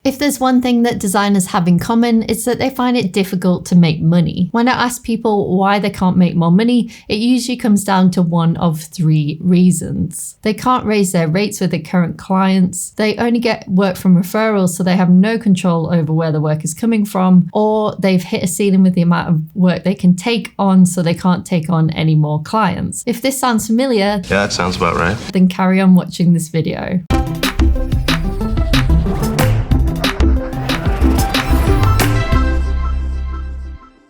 If there's one thing that designers have in common, it's that they find it difficult to make money. When I ask people why they can't make more money, it usually comes down to one of three reasons. They can't raise their rates with their current clients, they only get work from referrals so they have no control over where the work is coming from, or they've hit a ceiling with the amount of work they can take on so they can't take on any more clients. If this sounds familiar, yeah, that sounds about right. Then carry on watching this video.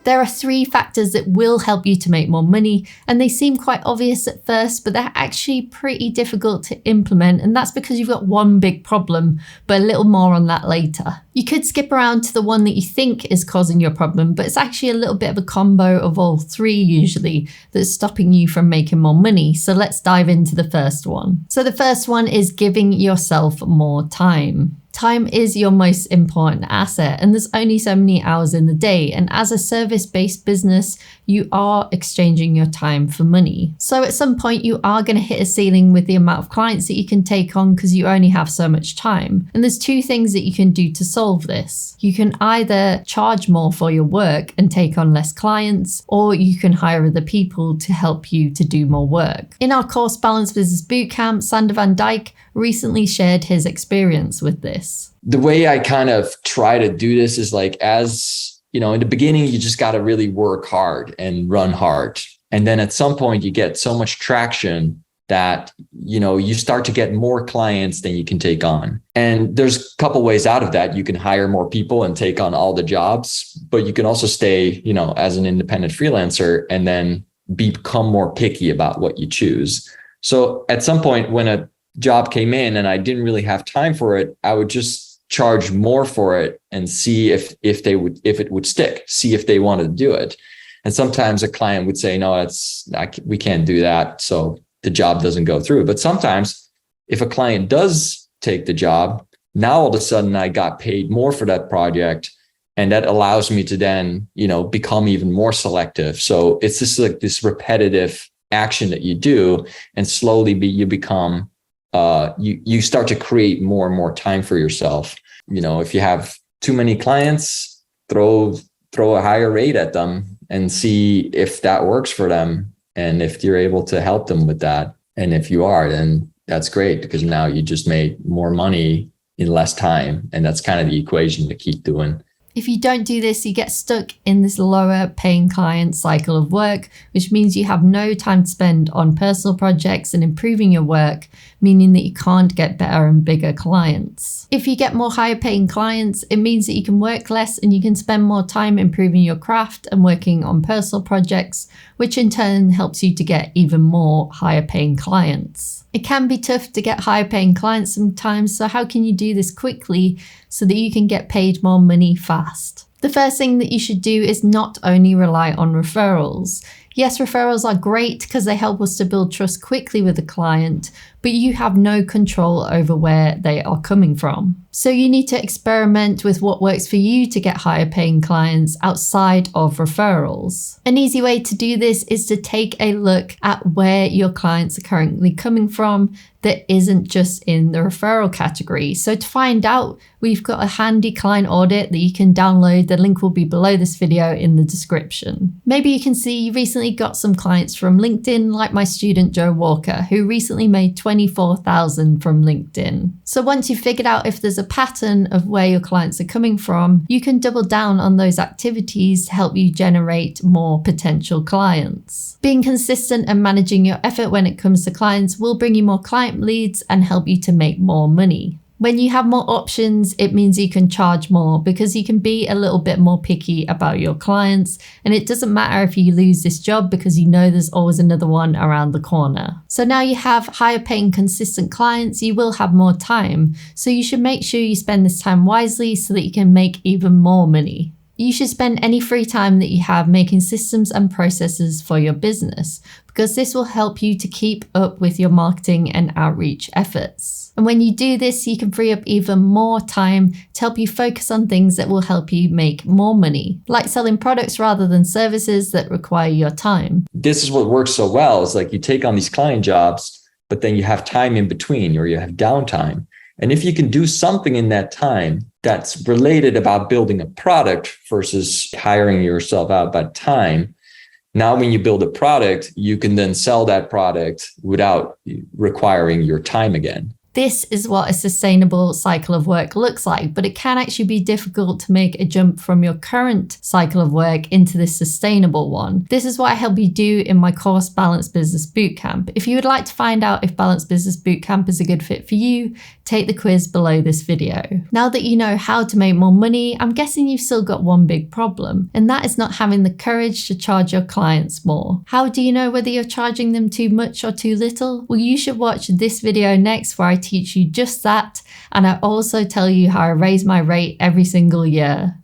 There are three factors that will help you to make more money, and they seem quite obvious at first, but they're actually pretty difficult to implement, and that's because you've got one big problem, but a little more on that later. You could skip around to the one that you think is causing your problem, but it's actually a little bit of a combo of all three usually that's stopping you from making more money. So let's dive into the first one. So the first one is giving yourself more time. Time is your most important asset, and there's only so many hours in the day. And as a service-based business, you are exchanging your time for money. So at some point, you are going to hit a ceiling with the amount of clients that you can take on because you only have so much time. And there's two things that you can do to solve this. You can either charge more for your work and take on less clients, or you can hire other people to help you to do more work. In our course, Balanced Business Bootcamp, Sander van Dijk recently shared his experience with this. The way I kind of try to do this is like, as you know, in the beginning, you just got to really work hard and run hard. And then at some point you get so much traction that, you know, you start to get more clients than you can take on. And there's a couple ways out of that. You can hire more people and take on all the jobs, but you can also stay, you know, as an independent freelancer and then become more picky about what you choose. So at some point when a job came in and I didn't really have time for it, I would just charge more for it and see if it would stick, see if they wanted to do it. And sometimes a client would say, no, we can't do that. So the job doesn't go through. But sometimes if a client does take the job, now all of a sudden I got paid more for that project. And that allows me to then, you know, become even more selective. So it's just like this repetitive action that you do, and slowly you become you start to create more and more time for yourself. You know, if you have too many clients, throw a higher rate at them and see if that works for them. And if you're able to help them with that, and if you are, then that's great, because now you just made more money in less time. And that's kind of the equation to keep doing. If you don't do this, you get stuck in this lower paying client cycle of work, which means you have no time to spend on personal projects and improving your work, meaning that you can't get better and bigger clients. If you get more higher paying clients, it means that you can work less and you can spend more time improving your craft and working on personal projects, which in turn helps you to get even more higher paying clients. It can be tough to get higher paying clients sometimes, so how can you do this quickly so that you can get paid more money fast? The first thing that you should do is not only rely on referrals. Yes, referrals are great because they help us to build trust quickly with a client, but you have no control over where they are coming from. So you need to experiment with what works for you to get higher paying clients outside of referrals. An easy way to do this is to take a look at where your clients are currently coming from that isn't just in the referral category. So to find out, we've got a handy client audit that you can download. The link will be below this video in the description. Maybe you can see you recently got some clients from LinkedIn, like my student Joe Walker, who recently made $24,000 from LinkedIn. So once you've figured out if there's a pattern of where your clients are coming from, you can double down on those activities to help you generate more potential clients. Being consistent and managing your effort when it comes to clients will bring you more client leads and help you to make more money. When you have more options, it means you can charge more because you can be a little bit more picky about your clients, and it doesn't matter if you lose this job because you know there's always another one around the corner. So now you have higher paying consistent clients, you will have more time. So you should make sure you spend this time wisely so that you can make even more money. You should spend any free time that you have making systems and processes for your business, because this will help you to keep up with your marketing and outreach efforts. And when you do this, you can free up even more time to help you focus on things that will help you make more money, like selling products rather than services that require your time. This is what works so well. It's like you take on these client jobs, but then you have time in between, or you have downtime. And if you can do something in that time that's related about building a product versus hiring yourself out by time. Now, when you build a product, you can then sell that product without requiring your time again. This is what a sustainable cycle of work looks like, but it can actually be difficult to make a jump from your current cycle of work into this sustainable one. This is what I help you do in my course, Balanced Business Bootcamp. If you would like to find out if Balanced Business Bootcamp is a good fit for you, take the quiz below this video. Now that you know how to make more money, I'm guessing you've still got one big problem, and that is not having the courage to charge your clients more. How do you know whether you're charging them too much or too little? Well, you should watch this video next where I teach you just that, and I also tell you how I raise my rate every single year.